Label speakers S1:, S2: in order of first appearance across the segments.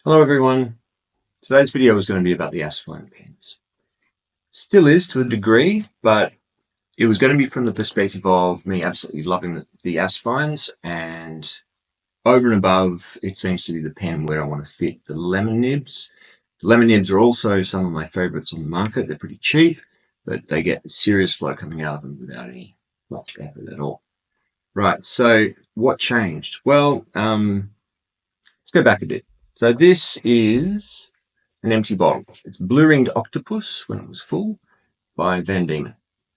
S1: Hello everyone. Today's video is going to be about the Asvine pens. Still is to a degree, but it was going to be from the perspective of me absolutely loving the Asvines, and over and above, it seems to be the pen where I want to fit the lemon nibs. The lemon nibs are also some of my favorites on the market. They're pretty cheap, but they get serious flow coming out of them without any much effort at all. Right, so what changed? Well, let's go back a bit. So this is an empty bottle. It's Blue Ringed Octopus when it was full by Van Diemen.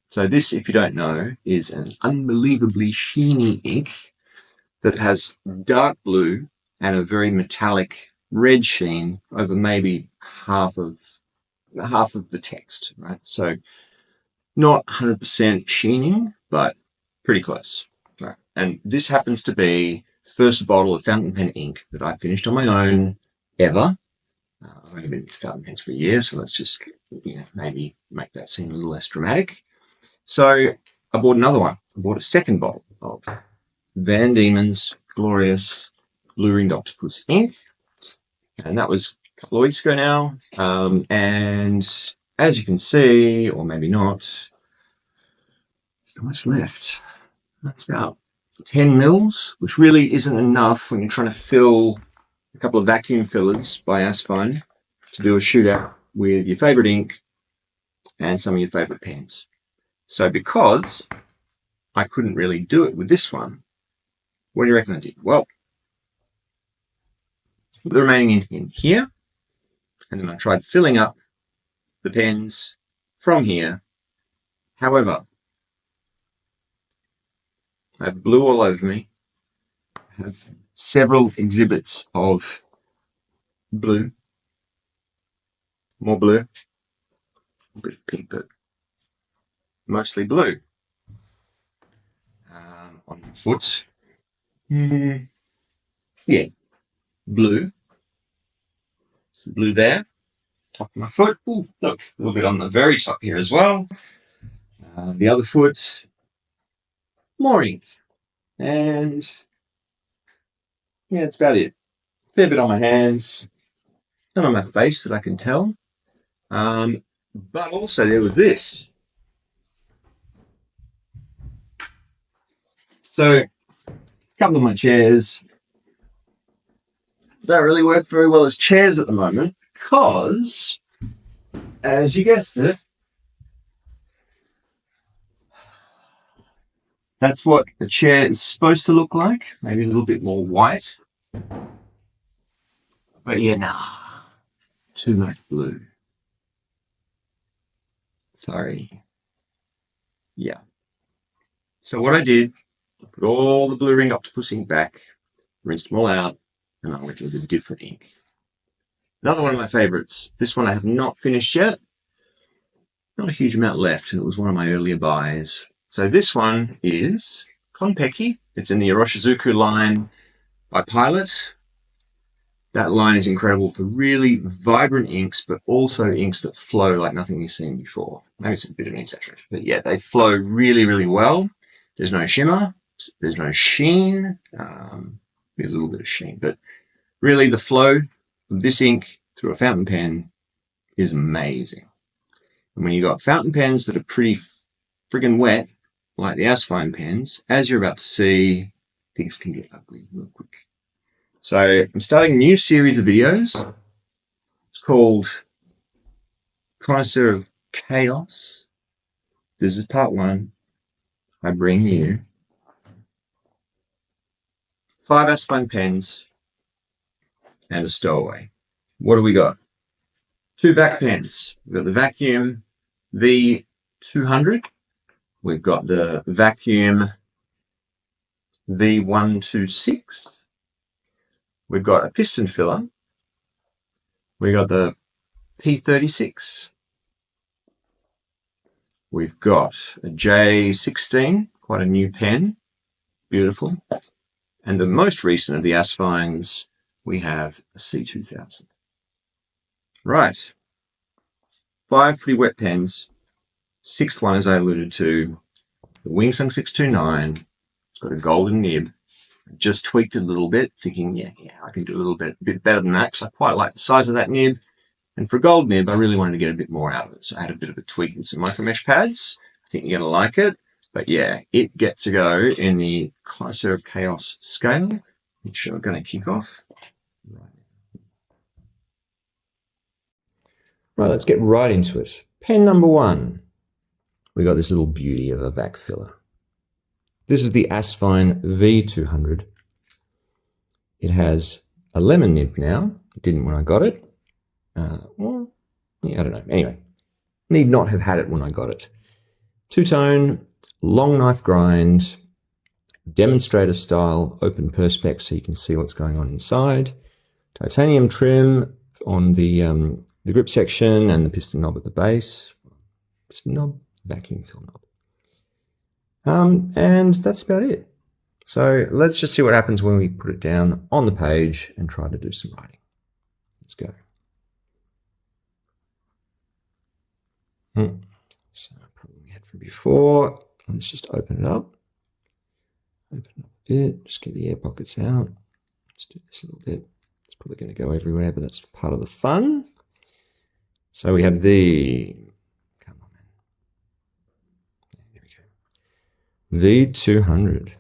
S1: So this, if you don't know, is an unbelievably sheeny ink that has dark blue and a very metallic red sheen over maybe half of the text, right? So not 100% sheening, but pretty close. Right. And this happens to be the first bottle of fountain pen ink that I finished on my own ever. I've only been fountain pens for a year, so let's just maybe make that seem a little less dramatic. So I bought another one. I bought a second bottle of Van Diemen's glorious Blue Ringed Octopus ink, and that was a couple of weeks ago now. And as you can see, or maybe not, there's not much left. That's about 10 mils, which really isn't enough when you're trying to fill a couple of vacuum fillers by Asvine to do a shootout with your favorite ink and some of your favorite pens. So because I couldn't really do it with this one, what do you reckon I did? Well, put the remaining ink in here, and then I tried filling up the pens from here. However, I have blue all over me. I have several exhibits of blue, more blue, a bit of pink, but mostly blue. On my foot, yeah, blue. Some blue there, top of my foot. Ooh, look, a little bit on the very top here as well. The other foot, more ink. And yeah, that's about it. Fair bit on my hands, none on my face that I can tell. But also there was this. So a couple of my chairs don't really work very well as chairs at the moment because, as you guessed it, that's what a chair is supposed to look like. Maybe a little bit more white. But yeah, nah, too much blue. Sorry. Yeah. So what I did, I put all the Blue Ringed Octopus ink back, rinsed them all out, and I went with a different ink. Another one of my favorites. This one I have not finished yet. Not a huge amount left, and it was one of my earlier buys. So this one is Kon Peki. It's in the Iroshizuku line by Pilot. That line is incredible for really vibrant inks, but also inks that flow like nothing you've seen before. Maybe it's a bit of an exaggeration, but yeah, they flow really, really well. There's no shimmer, there's no sheen, a little bit of sheen, but really the flow of this ink through a fountain pen is amazing. And when you've got fountain pens that are pretty friggin' wet, like the Asvine pens, as you're about to see, things can get ugly real quick. So I'm starting a new series of videos. It's called Connoisseur of Chaos. This is part 1. I bring you 5 Asvine pens and a stowaway. What do we got? 2 vac pens. We've got the Vacuum V200. We've got the Vacuum V126. We've got a piston filler. We've got the P36. We've got a J16, quite a new pen. Beautiful. And the most recent of the Asvines, we have a C2000. Right. 5 pretty wet pens. 6th one, as I alluded to, the Wingsung 629. It's got a golden nib. Just tweaked it a little bit, thinking, yeah, I can do a little bit better than that, because I quite like the size of that nib. And for a gold nib, I really wanted to get a bit more out of it. So I had a bit of a tweak with some micro mesh pads. I think you're going to like it. But yeah, it gets to go in the Connoisseur of Chaos scale, which we're going to kick off. Right, let's get right into it. Pen number 1. We got this little beauty of a vac filler. This is the Asvine V200. It has a lemon nib now. It didn't when I got it. Well, yeah, I don't know. Anyway, need not have had it when I got it. Two-tone, long knife grind, demonstrator style, open perspex so you can see what's going on inside. Titanium trim on the grip section and the piston knob at the base. Piston knob, vacuum fill knob. And that's about it. So let's just see what happens when we put it down on the page and try to do some writing. Let's go. So probably we had from before. Let's just open it up. Open it up a bit. Just get the air pockets out. Let's do this a little bit. It's probably going to go everywhere, but that's part of the fun. So we have the, come on, man. There we go. V200.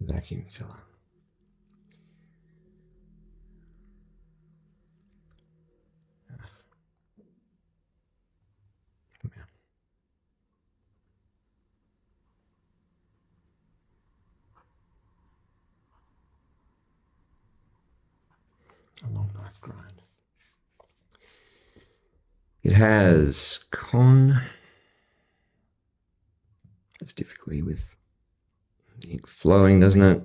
S1: Vacuum filler. A long knife grind. It has Kon. It's difficulty with the ink flowing, doesn't it?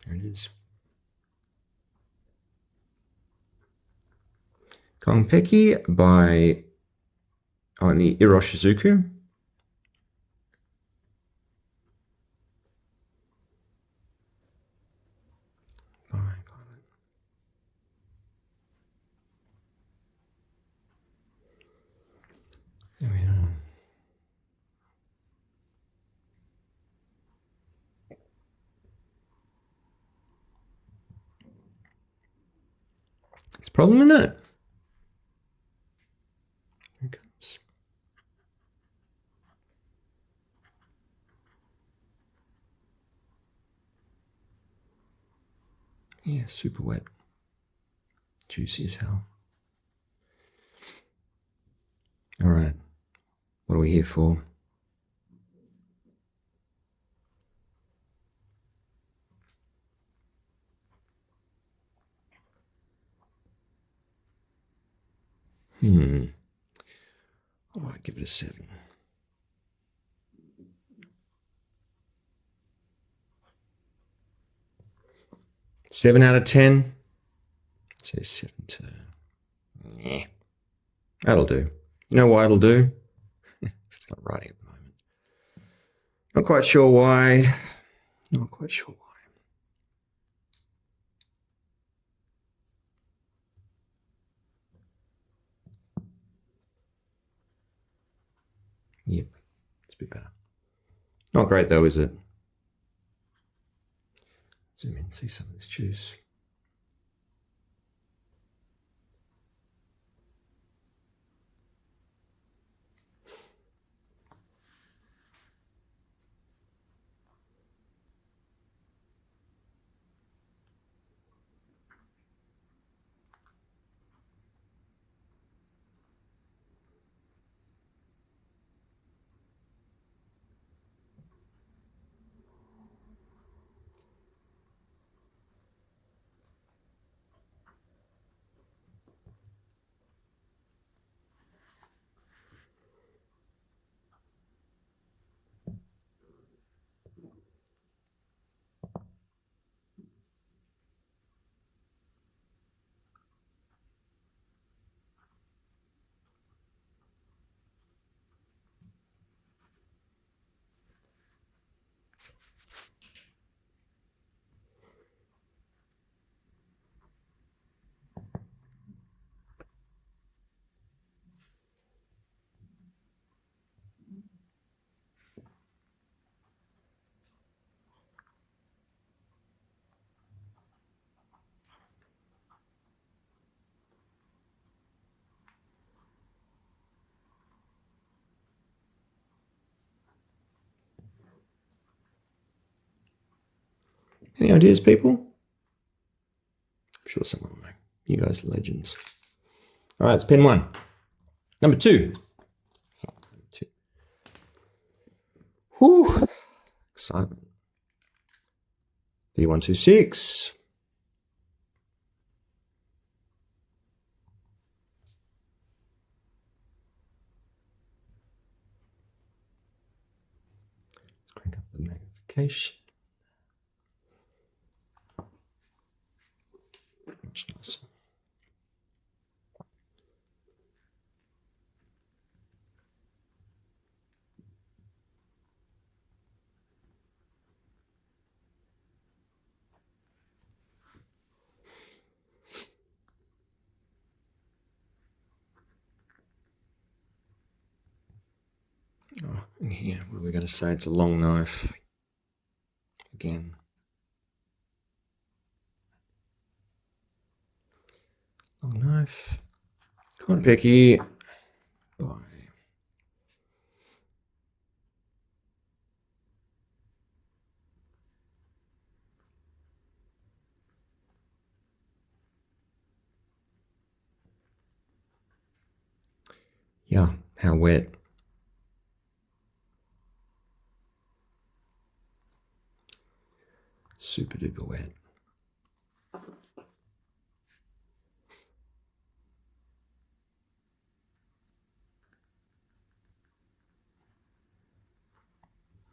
S1: There it is. Kon Peki by the Iroshizuku. There we are. It's a problem, isn't it? Here it comes. Yeah, super wet. Juicy as hell. All right. What are we here for? I might give it a 7. Seven out of 10. I'd say 7 to. Yeah, that'll do. You know why it'll do? It's not writing at the moment. Not quite sure why. Not quite sure why. Yep, it's a bit better. Not great though, is it? Zoom in, see some of this juice.
S2: Any ideas, people? I'm sure someone will know. You guys are legends. All right, it's pen 1. Number 2. Whew. Excitement. V126. Let's crank up the magnification. Much nicer. Oh, and here, what are we going to say? It's a long knife. Again. Long knife. Kon Peki. Bye. Yeah, how wet. Super duper wet.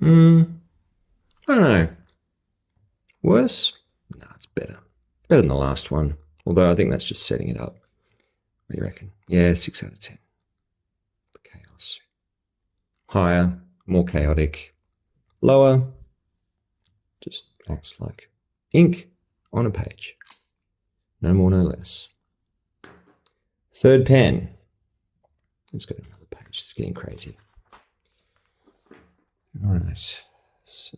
S2: I don't know. Worse? No, it's better. Better than the last one. Although I think that's just setting it up. What do you reckon? Yeah, 6 out of 10. For chaos. Higher, more chaotic. Lower, just acts like ink on a page. No more, no less. Third pen. Let's go to another page. It's getting crazy. All right. So,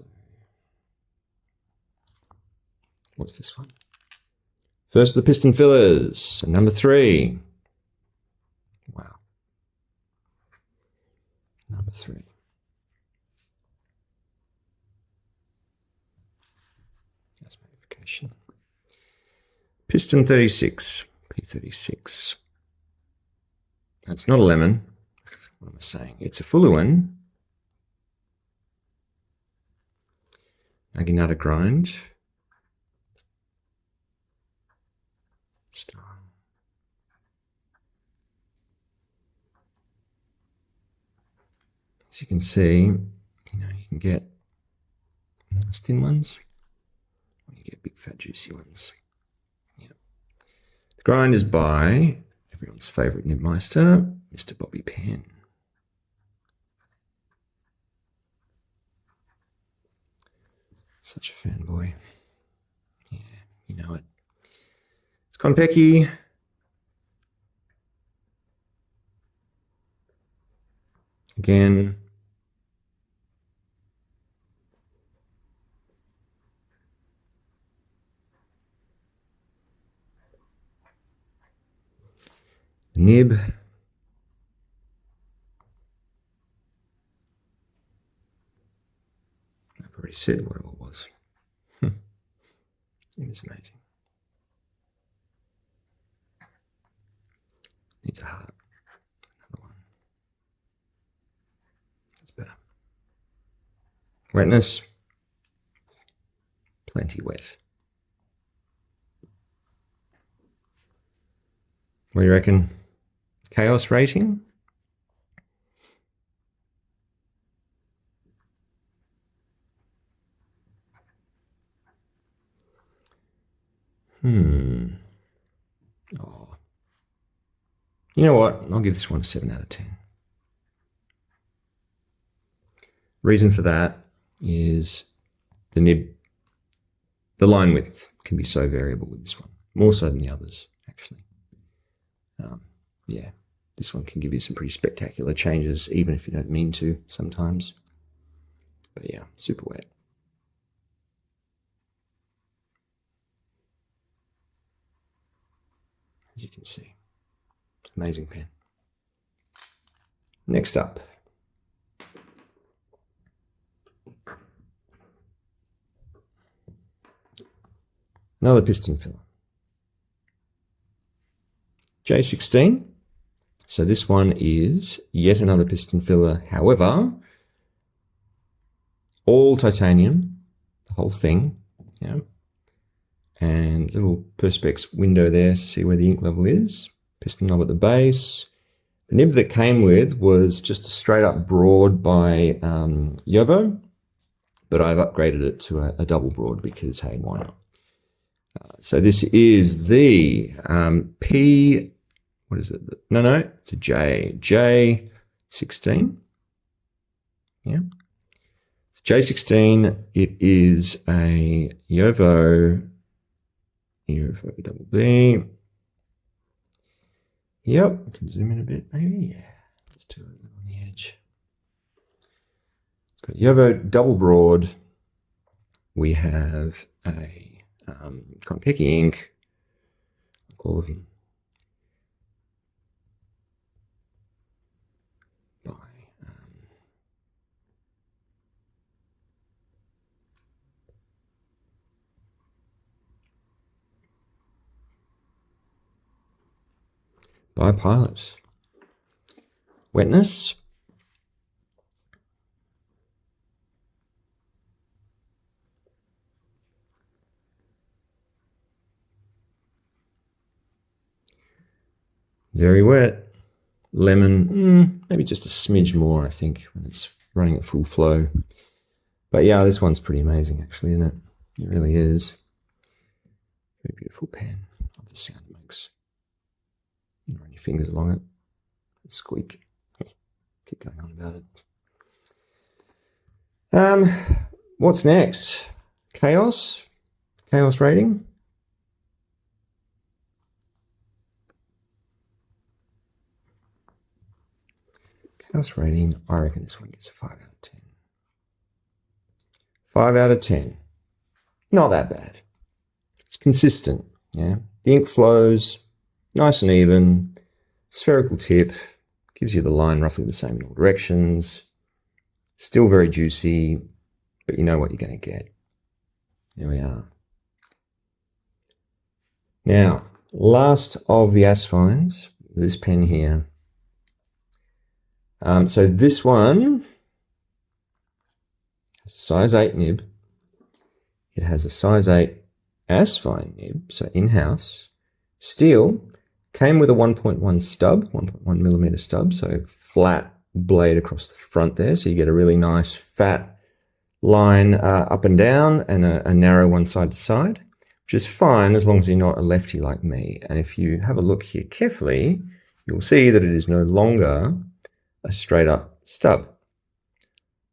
S2: what's this one? First of the piston fillers. Number 3. Wow. Number 3. That's magnification. Piston 36. P36. That's not a lemon. What am I saying? It's a Fuluan. Naginata grind. Style. As you can see, you can get nice thin ones, or you get big fat juicy ones. Yeah. The grind is by everyone's favourite nibmeister, Mr. Bobby Penn. Such a fanboy. Yeah, you know it. It's Kon Peki. Again. The nib. I've already said what it was. It was amazing. Needs a heart. Another one. That's better. Wetness. Plenty wet. What do you reckon? Chaos rating? Oh. You know what? I'll give this one a 7 out of 10. Reason for that is the nib, the line width can be so variable with this one, more so than the others, actually. Yeah, this one can give you some pretty spectacular changes, even if you don't mean to sometimes. But yeah, super wet. As you can see, amazing pen. Next up, Another piston filler. J16. So this one is yet another piston filler. However, all titanium, the whole thing. Yeah. And little perspex window there to see where the ink level is. Piston knob at the base. The nib that it came with was just a straight up broad by Yovo, but I've upgraded it to a double broad because, hey, why not? So this is the P, what is it? No, it's a J, J16. Yeah. It's J16. It is a Yovo double B. Yep, I can zoom in a bit, maybe. Yeah, let's do it on the edge. It's got Yovo double broad. We have a Kon Peki ink, like all of them. By Pilot. Wetness. Very wet. Lemon, maybe just a smidge more, I think, when it's running at full flow. But yeah, this one's pretty amazing, actually, isn't it? It really is. Very beautiful pen. I love the sound it makes. You run your fingers along it. It's squeak. Keep going on about it. What's next? Chaos? Chaos rating? Chaos rating, I reckon this one gets a 5 out of 10. 5 out of 10. Not that bad. It's consistent, yeah. The ink flows nice and even, spherical tip, gives you the line roughly the same in all directions, still very juicy, but you know what you're going to get. There we are. Now, last of the Asvines, this pen here. So this one has a size 8 nib. It has a size 8 Asvine nib, so in-house. Steel. Came with a 1.1 stub, 1.1 millimeter stub, so flat blade across the front there. So you get a really nice fat line up and down and a narrow one side to side, which is fine as long as you're not a lefty like me. And if you have a look here carefully, you'll see that it is no longer a straight up stub.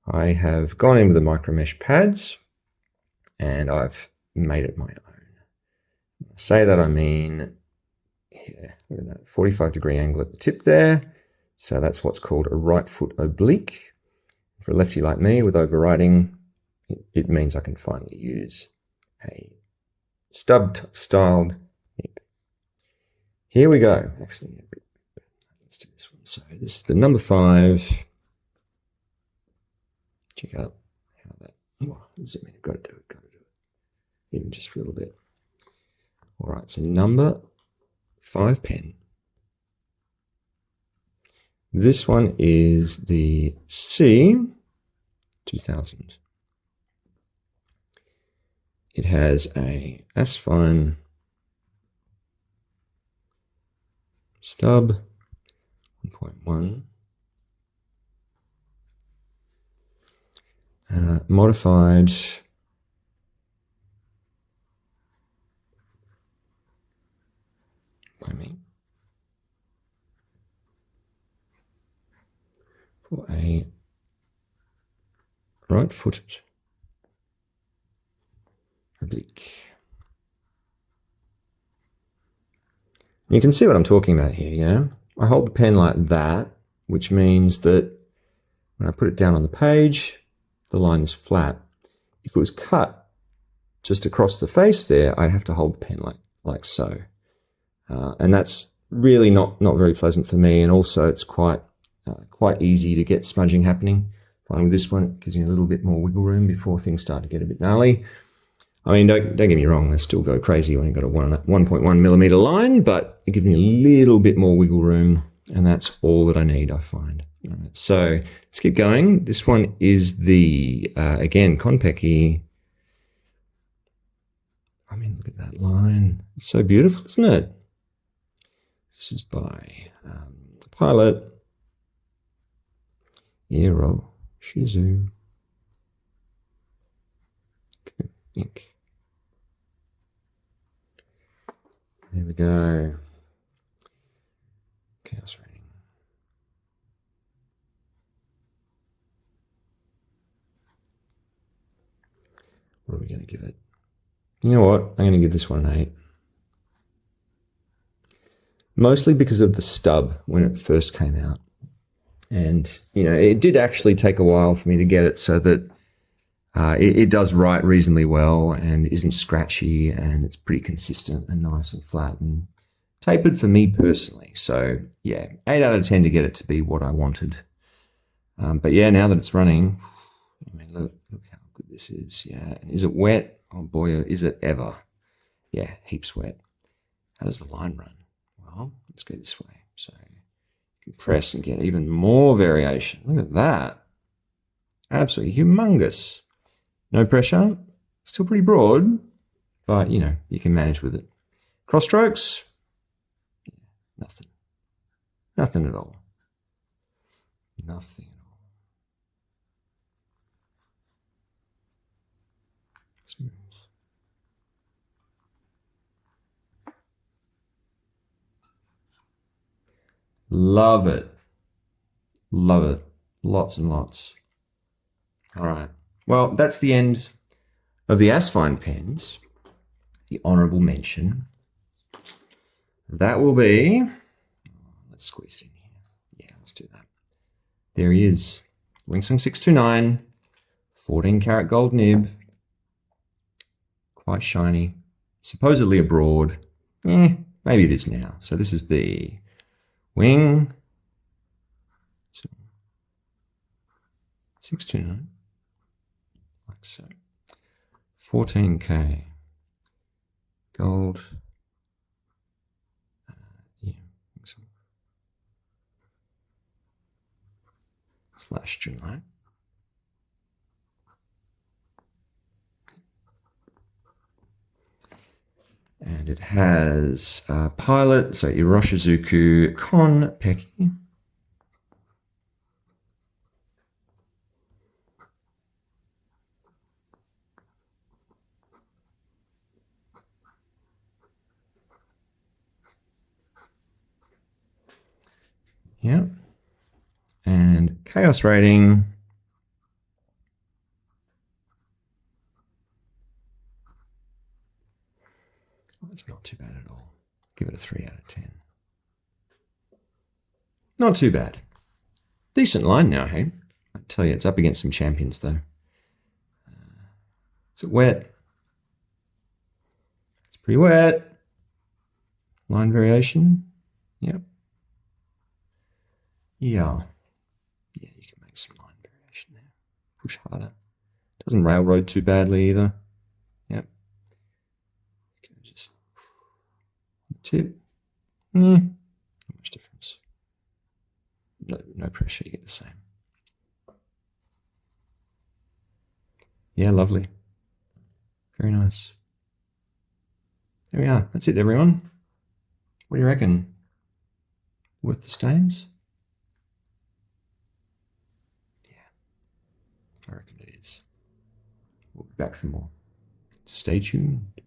S2: I have gone in with the micro mesh pads and I've made it my own. When I say that, I mean, yeah, look at that, 45-degree angle at the tip there. So that's what's called a right foot oblique. For a lefty like me with overriding, it means I can finally use a stub-styled nib. Here we go. Actually, let's do this one. So this is the number 5. Check out how that, zoom in, got to do it, even just for a little bit. All right, so number 5 pen. This one is the C2000. It has a Asvine stub 1.1, modified by me for a right-footed oblique. You can see what I'm talking about here, yeah? I hold the pen like that, which means that when I put it down on the page, the line is flat. If it was cut just across the face there, I'd have to hold the pen like so. And that's really not very pleasant for me, and also it's quite easy to get smudging happening. Fine with this one, it gives you a little bit more wiggle room before things start to get a bit gnarly. I mean, don't get me wrong, they still go crazy when you've got a 1.1 millimeter line, but it gives me a little bit more wiggle room, and that's all that I need, I find. All right, so let's get going. This one is the, again, Kon Peki. I mean, look at that line. It's so beautiful, isn't it? This is by Pilot Iroshizuku ink. There we go. Chaos rating. What are we going to give it? You know what? I'm going to give this one an 8. Mostly because of the stub when it first came out. And, you know, it did actually take a while for me to get it so that it does write reasonably well and isn't scratchy, and it's pretty consistent and nice and flat and tapered for me personally. So, yeah, 8 out of 10 to get it to be what I wanted. But, yeah, now that it's running, I mean, look how good this is. Yeah, and is it wet? Oh, boy, is it ever. Yeah, heaps wet. How does the line run? Well, let's go this way. So you can press and get even more variation. Look at that. Absolutely humongous. No pressure. Still pretty broad, but, you know, you can manage with it. Cross strokes? Nothing. Nothing at all. Nothing at all. Smooth. Love it. Love it. Lots and lots. All right. Well, that's the end of the Asvine pens. The honourable mention. That will be... Let's squeeze it in here. Yeah, let's do that. There he is. Wingsung 629. 14 karat gold nib. Quite shiny. Supposedly a broad. Maybe it is now. So this is the Wing 629, like so. 14K gold. Yeah, so. / July. And it has Pilot, so Iroshizuku, Kon Peki. Yeah. And Chaos rating. It's not too bad at all. Give it a 3 out of 10. Not too bad. Decent line now, hey? I tell you, it's up against some champions, though. Is it wet? It's pretty wet. Line variation. Yep. Yeah. Yeah, you can make some line variation there. Push harder. Doesn't railroad too badly either. Yep. Just tip. Not much difference. No pressure, you get the same. Yeah, lovely. Very nice. There we are. That's it, everyone. What do you reckon? Worth the stains? Yeah, I reckon it is. We'll be back for more. Stay tuned.